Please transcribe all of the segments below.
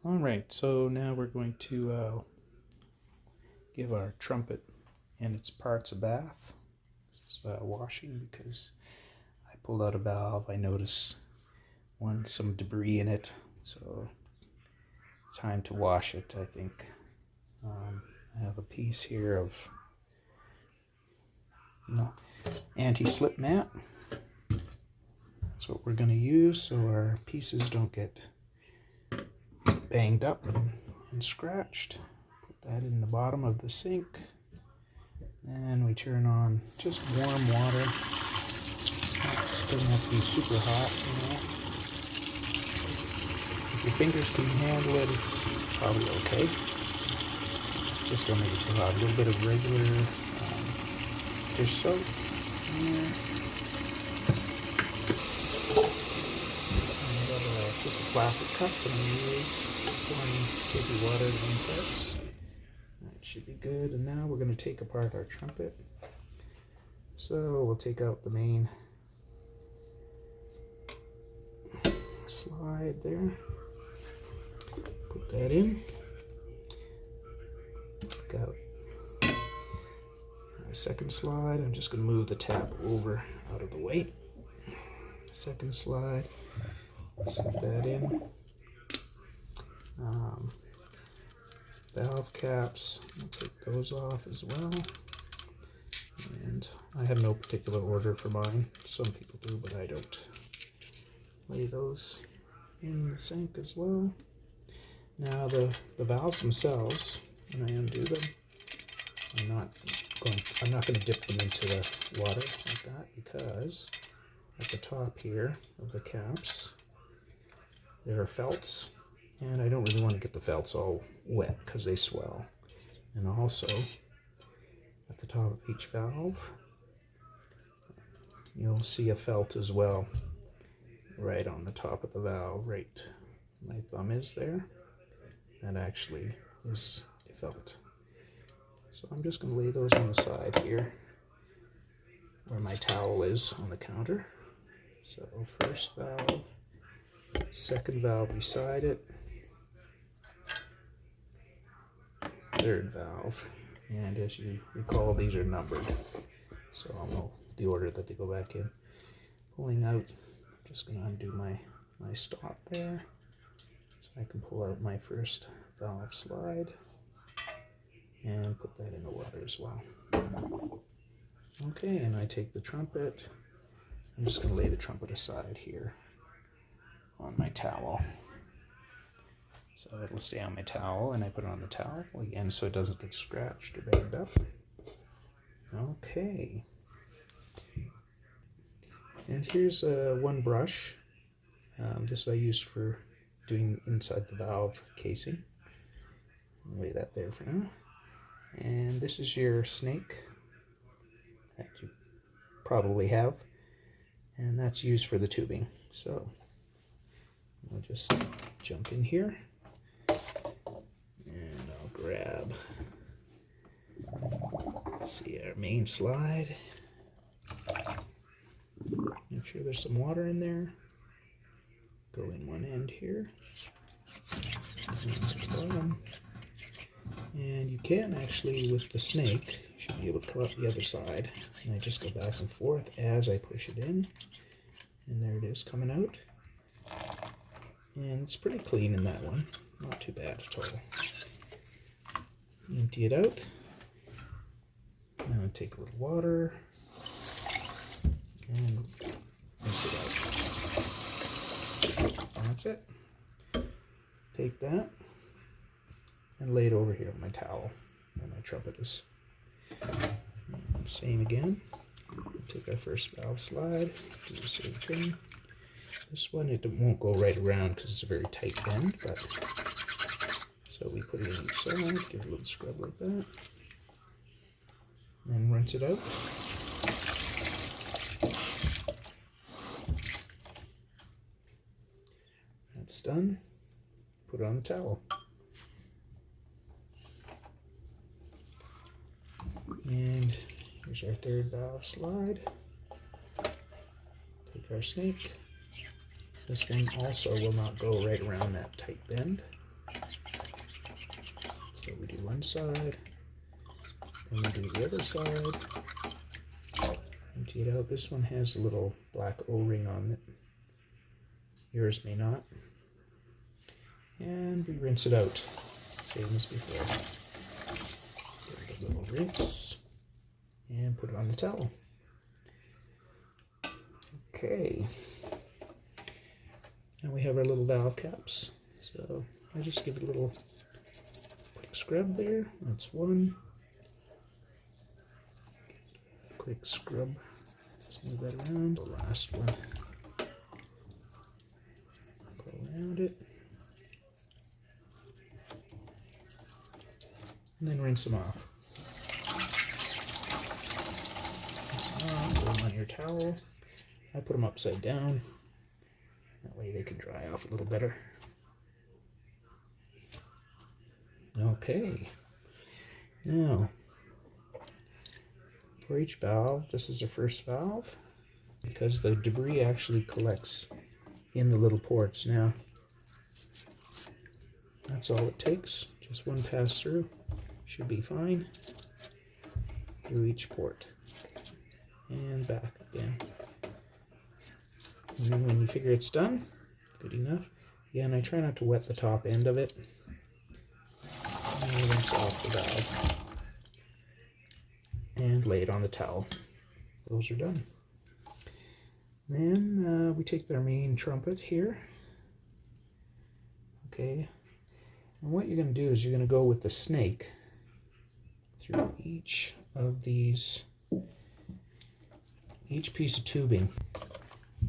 All right, so now we're going to give our trumpet and its parts a bath. This is washing because I pulled out a valve. I noticed some debris in it, so it's time to wash it, I think. I have a piece here of anti-slip mat. That's what we're going to use so our pieces don't get banged up and scratched. Put that in the bottom of the sink. And we turn on just warm water. It doesn't have to be super hot, you know. If your fingers can handle it, it's probably okay. Just don't make it too hot. A little bit of regular dish soap in there. And just a plastic cup that I use. Pouring soapy water in parts. That should be good. And now we're going to take apart our trumpet. So we'll take out the main slide there. Put that in. Take out our second slide. I'm just going to move the tap over out of the way. Second slide. Set that in. Valve caps, I'll take those off as well. And I have no particular order for mine. Some people do, but I don't. Lay those in the sink as well. Now the valves themselves, when I undo them, I'm not going to dip them into the water like that, because at the top here of the caps there are felts. And I don't really want to get the felts all wet because they swell. And also, at the top of each valve, you'll see a felt as well, right on the top of the valve, right my thumb is there. That actually is a felt. So I'm just going to lay those on the side here, where my towel is on the counter. So first valve, second valve beside it, third valve, and as you recall, these are numbered, so I'll know the order that they go back in. Pulling out, I'm just going to undo my stop there, so I can pull out my first valve slide and put that in the water as well. Okay, and I take the trumpet. I'm just going to lay the trumpet aside here on my towel. So it'll stay on my towel, and I put it on the towel again so it doesn't get scratched or banged up. Okay. And here's one brush. This I use for doing inside the valve casing. I'll lay that there for now. And this is your snake that you probably have, and that's used for the tubing. So I'll just jump in here. And I'll grab, let's see, our main slide. Make sure there's some water in there. Go in one end here. And to the bottom. And you can actually, with the snake, you should be able to pull up the other side. And I just go back and forth as I push it in. And there it is coming out. And it's pretty clean in that one. Not too bad at all. Empty it out. Now take a little water and rinse it out. That's it. Take that and lay it over here on my towel where my trumpet is. And same again. Take our first valve slide, do the same thing. This one, it won't go right around because it's a very tight bend, but so we put it in each side, give it a little scrub like that, and rinse it out. That's done. Put it on the towel. And here's our third valve slide. Take our snake. This one also will not go right around that tight bend. one side, then we do the other side. Empty it out. This one has a little black O-ring on it. Yours may not. And we rinse it out, same as before. Give it a little rinse and put it on the towel. Okay. And we have our little valve caps. So I just give it a little quick scrub there. That's one. Quick scrub. Smooth that around. The last one. Go around it. And then rinse them off. Rinse them off, put them on your towel. I put them upside down. That way they can dry off a little better. Okay. Now, for each valve, this is the first valve, because the debris actually collects in the little ports. Now, that's all it takes. Just one pass through. Should be fine. Through each port. And back again. And then when you figure it's done, good enough. Again, I try not to wet the top end of it. And rinse off the valve. And lay it on the towel. Those are done. Then we take our main trumpet here. Okay. And what you're going to do is you're going to go with the snake through each of these, each piece of tubing.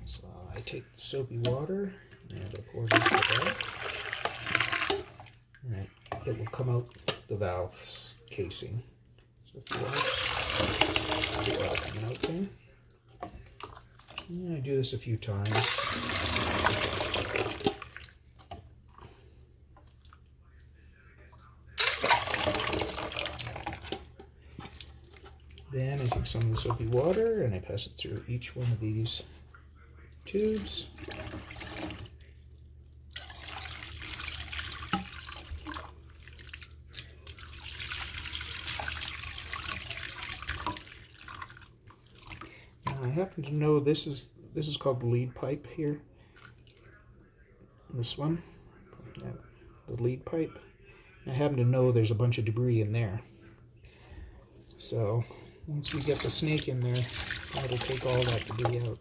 So I take the soapy water and I pour it into the valve, and it will come out the valve's casing. So if you watch, the oil coming out there. And I do this a few times. Then I take some of the soapy water and I pass it through each one of these tubes. Now I happen to know this is called the lead pipe here. This one, the lead pipe. I happen to know there's a bunch of debris in there. So once we get the snake in there, that'll take all that debris out.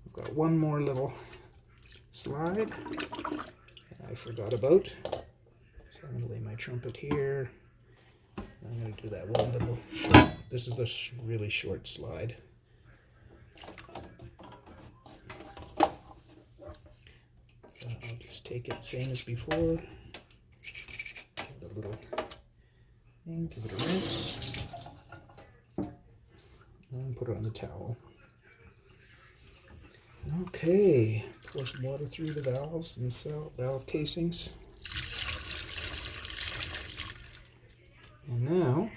I've got one more little slide I forgot about. So I'm going to lay my trumpet here. I'm going to do that one little short. This is the really short slide. So I'll just take it same as before. Give it a little thing, give it a rinse. And put it on the towel. Okay, pour some water through the valves and valve casings. And now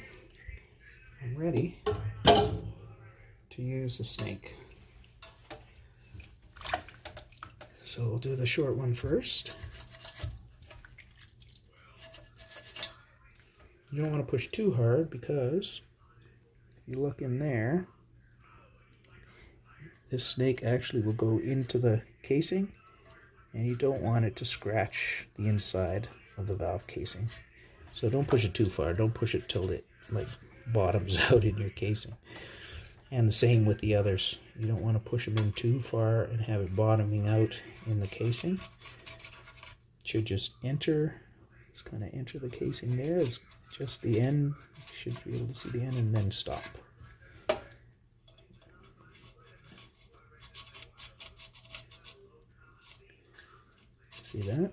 I'm ready to use the snake. So we'll do the short one first. You don't want to push too hard, because if you look in there, this snake actually will go into the casing, and you don't want it to scratch the inside of the valve casing. So don't push it too far. Don't push it till it like bottoms out in your casing. And the same with the others. You don't want to push them in too far and have it bottoming out in the casing. It should just enter. Just kind of enter the casing there. Is just the end. You should be able to see the end, and then stop. See that?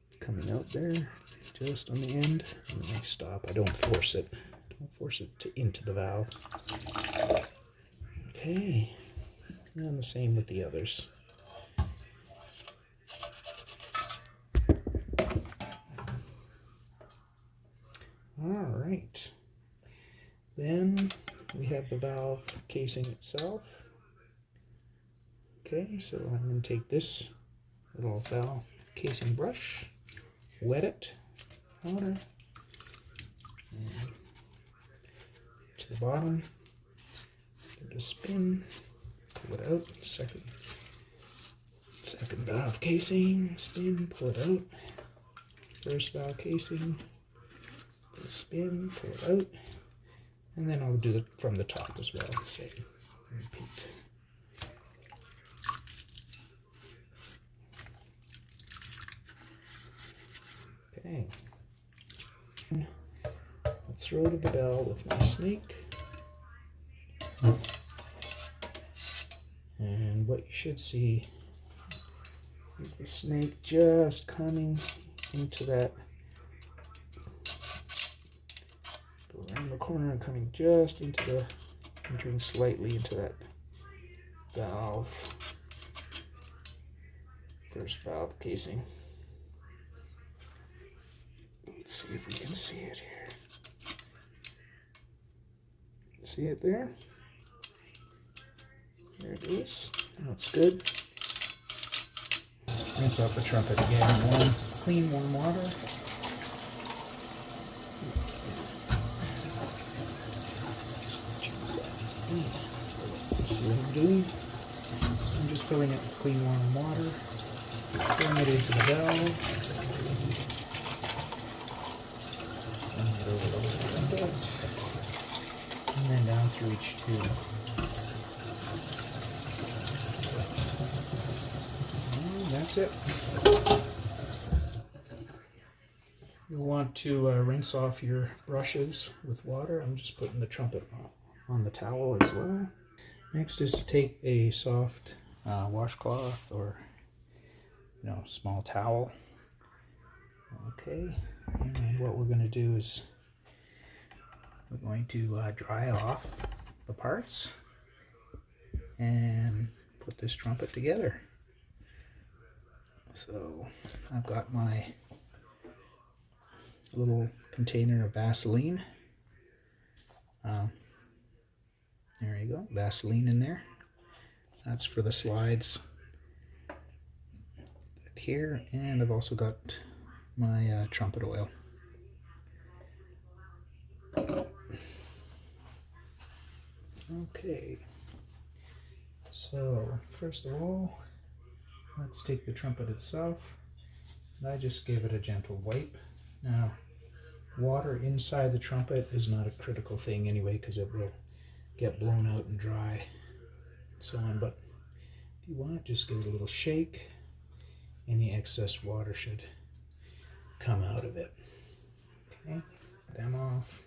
It's coming out there, just on the end, and then I stop. I don't force it. Don't force it into the valve. Okay, and the same with the others. All right. Then we have the valve casing itself. Okay, so I'm going to take this little valve casing brush, wet it, water, And to the bottom, give it a spin, pull it out, second valve casing, spin, pull it out, first valve casing, spin, pull it out, and then I'll do it from the top as well, same, repeat. Okay, the throat of the bell with my snake. And what you should see is the snake just coming into that, go around the corner and coming just into the, entering slightly into that valve, first valve casing. Let's see if we can see it here. See it there? There it is. That's good. Rinse off the trumpet again. Clean warm water. See what I'm doing? I'm just filling it with clean warm water. Filling it into the valve. And then down through each tube. And that's it. You'll want to rinse off your brushes with water. I'm just putting the trumpet on the towel as well. Next is to take a soft washcloth or small towel. Okay, and what we're going to do is we're going to dry off the parts and put this trumpet together. So I've got my little container of Vaseline. There you go, Vaseline in there. That's for the slides here, and I've also got my trumpet oil. Okay, so first of all, let's take the trumpet itself. I just gave it a gentle wipe. Now, water inside the trumpet is not a critical thing anyway, because it will get blown out and dry and so on, but if you want, just give it a little shake. Any excess water should come out of it. Okay, them off.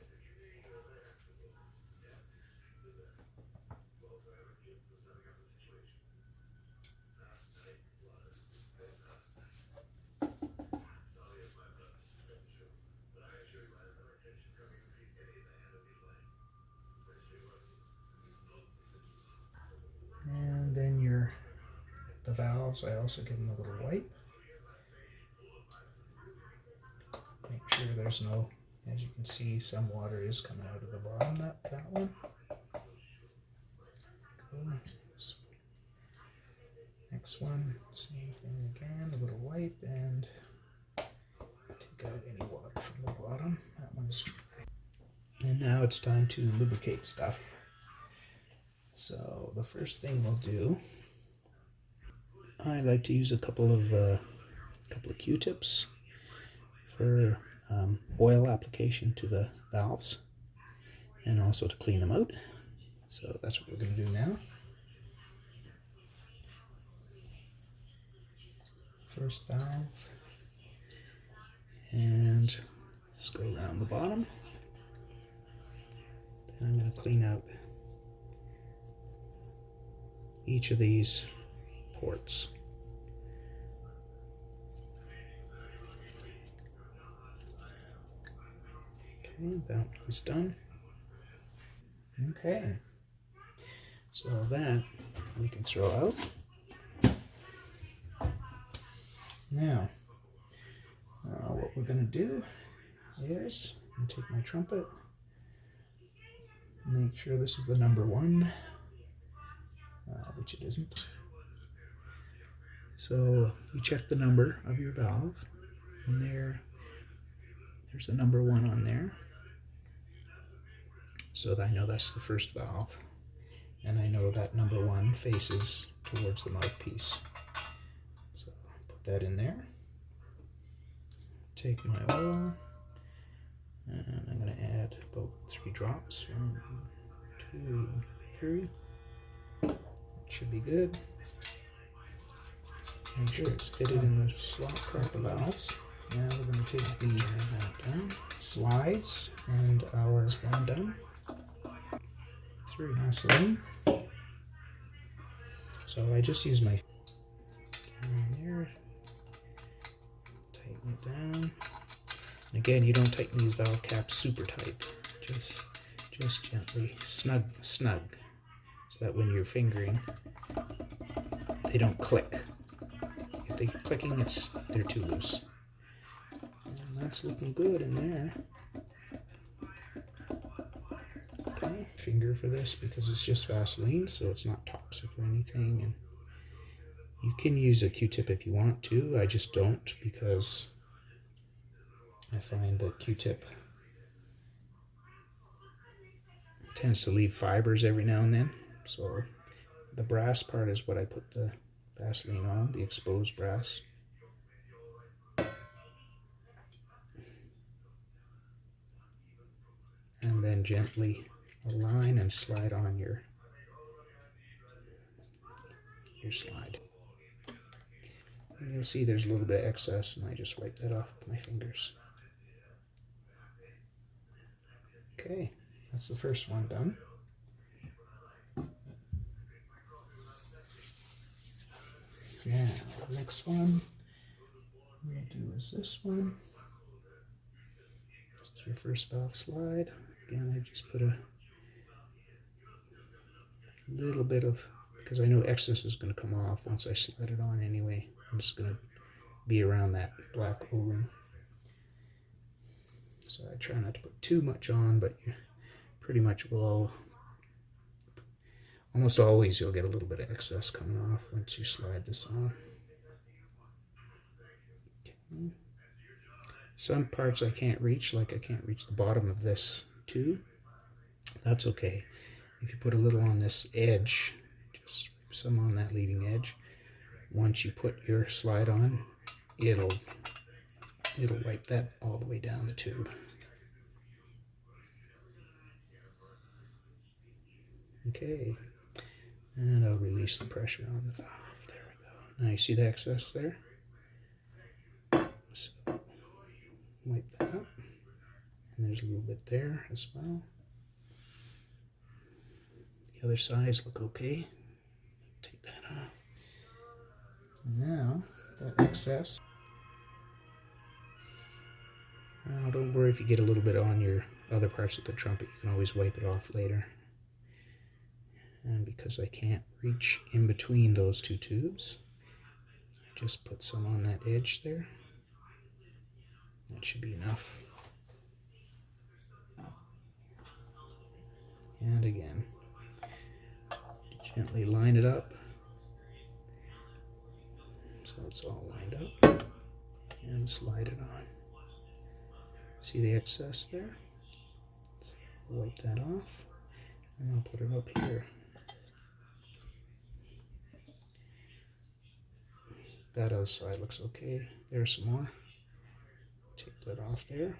And then the valves, I also give them a little wipe. Make sure there's no, as you can see, some water is coming out of the bottom, that one. Cool. So, next one, same thing again, a little wipe, and take out any water from the bottom. That one's dry. And now it's time to lubricate stuff. So the first thing we'll do, I like to use a couple of Q-tips for oil application to the valves and also to clean them out. So that's what we're going to do now. First valve, and let's go around the bottom. Then I'm going to clean out each of these ports. Okay, that is done. Okay, so that we can throw out. Now, what we're going to do is take my trumpet, make sure this is the number 1, which it isn't. So you check the number of your valve, and there's a number 1 on there. So that I know that's the first valve. And I know that number 1 faces towards the mouthpiece. So put that in there. Take my oil, and I'm going to add about 3 drops. 1, 2, 3. It should be good. Make sure it's fitted in the slot proper valves. Now we're going to take the slides and our one done. 3 Vaseline. So I just use my there. Tighten it down. And again, you don't tighten these valve caps super tight. Just gently snug, so that when you're fingering, they don't click. If they're clicking, they're too loose. And that's looking good in there. Okay, finger for this because it's just Vaseline, so it's not toxic or anything. And you can use a Q-tip if you want to. I just don't because I find that Q-tip tends to leave fibers every now and then. So the brass part is what I put the Vaseline on, the exposed brass. And then gently align and slide on your slide. And you'll see there's a little bit of excess, and I just wipe that off with my fingers. Okay, that's the first one done. Yeah, the next one I'm going to do is this one. This is your first valve slide. Again, I just put a little bit of, because I know excess is going to come off once I slide it on anyway. I'm just going to be around that black O-ring. So I try not to put too much on, but you pretty much will almost always you'll get a little bit of excess coming off once you slide this on. Okay. Some parts I can't reach, like I can't reach the bottom of this tube. That's okay. If you put a little on this edge, just some on that leading edge, once you put your slide on, it'll wipe that all the way down the tube. Okay, and I'll release the pressure on the valve. There we go. Now you see the excess there? So wipe that up. And there's a little bit there as well. The other sides look okay. Take that off. Now, that excess. Now, don't worry if you get a little bit on your other parts of the trumpet. You can always wipe it off later. And because I can't reach in between those two tubes, I just put some on that edge there. That should be enough. And again, gently line it up so it's all lined up, and slide it on. See the excess there? So wipe that off, and I'll put it up here. That other side looks okay. There's some more. Take that off there,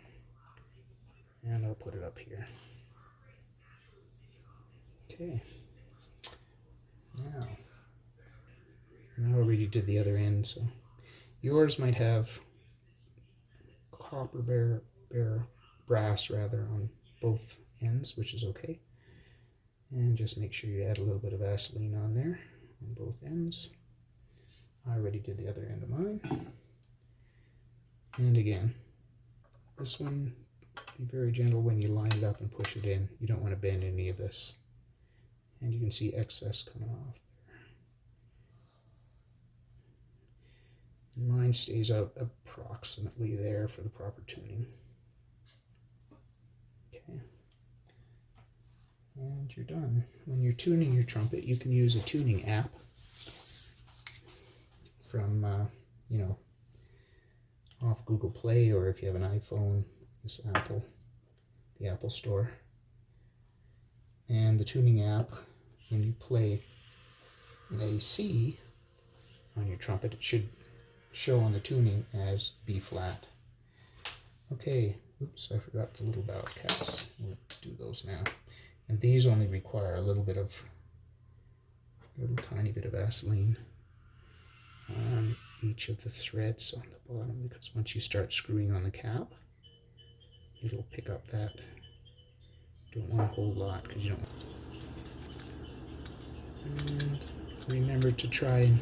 and I'll put it up here. Okay. Now I already did the other end, so yours might have copper brass rather on both ends, which is okay. And just make sure you add a little bit of Vaseline on there on both ends. I already did the other end of mine. And again, this one, be very gentle when you line it up and push it in. You don't want to bend any of this. And you can see excess coming off there. Mine stays out approximately there for the proper tuning. Okay. And you're done. When you're tuning your trumpet, you can use a tuning app from, off Google Play, or if you have an iPhone, it's Apple, the Apple Store. and the tuning app, when you play a C on your trumpet, it should show on the tuning as B flat. Okay, oops, I forgot the little valve caps. We'll do those now. And these only require a little tiny bit of Vaseline on each of the threads on the bottom, because once you start screwing on the cap, it'll pick up that. Don't want a whole lot, because you don't. And remember to try and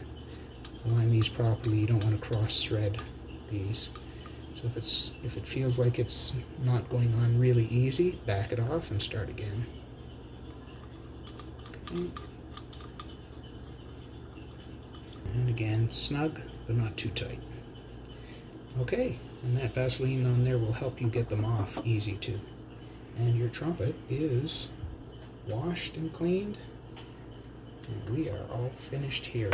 align these properly. You don't want to cross thread these. So if it feels like it's not going on really easy, back it off and start again. Okay. And again, snug, but not too tight. Okay, and that Vaseline on there will help you get them off easy too. And your trumpet is washed and cleaned, and we are all finished here.